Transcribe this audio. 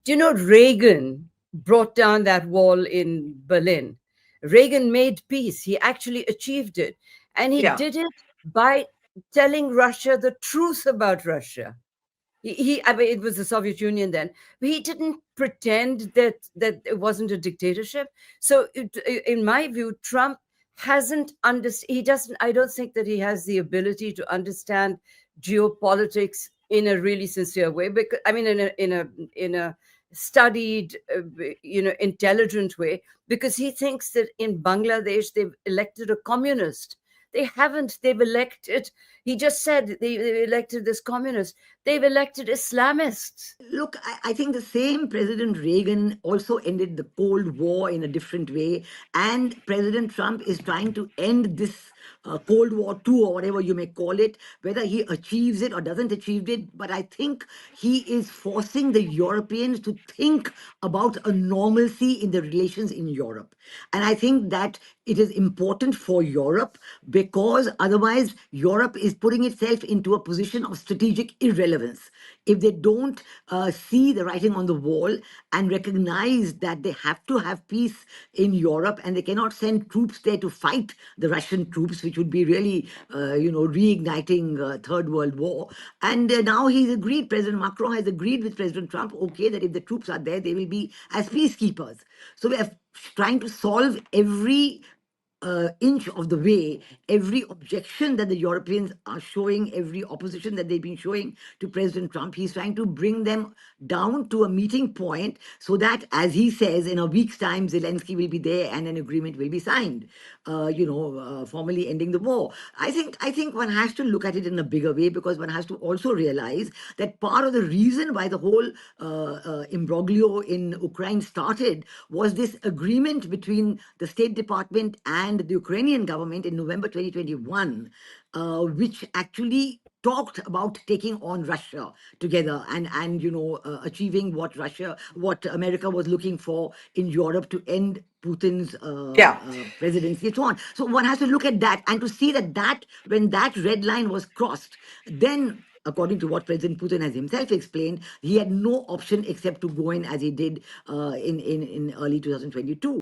Do you know Reagan brought down that wall in Berlin? Reagan made peace. He actually achieved it. And he Yeah. did it by telling Russia the truth about Russia. I mean, it was the Soviet Union then, but he didn't pretend that it wasn't a dictatorship. So, in my view, Trump hasn't understood. He doesn't. I don't think that he has the ability to understand geopolitics in a really sincere way. Because I mean, in a studied, intelligent way. Because he thinks that in Bangladesh they've elected a communist. They haven't. They've elected. He just said they elected this communist. They've elected Islamists. Look, I think the same President Reagan also ended the Cold War in a different way. And President Trump is trying to end this Cold War 2 or whatever you may call it, whether he achieves it or doesn't achieve it. But I think he is forcing the Europeans to think about a normalcy in the relations in Europe. And I think that it is important for Europe because otherwise Europe is putting itself into a position of strategic irrelevance. If they don't see the writing on the wall and recognize that they have to have peace in Europe and they cannot send troops there to fight the Russian troops, which would be really, reigniting Third World War. And now he's agreed, President Macron has agreed with President Trump, okay, that if the troops are there, they will be as peacekeepers. So we are trying to solve every inch of the way, every objection that the Europeans are showing, every opposition that they've been showing to President Trump, he's trying to bring them down to a meeting point so that, as he says, in a week's time, Zelensky will be there and an agreement will be signed, formally ending the war. I think one has to look at it in a bigger way because one has to also realize that part of the reason why the whole imbroglio in Ukraine started was this agreement between the State Department and the Ukrainian government in November 2021, which actually talked about taking on Russia together and achieving what America was looking for in Europe to end Putin's Yeah. presidency and so on. So one has to look at that and to see that when that red line was crossed, then according to what President Putin has himself explained, he had no option except to go in as he did in early 2022.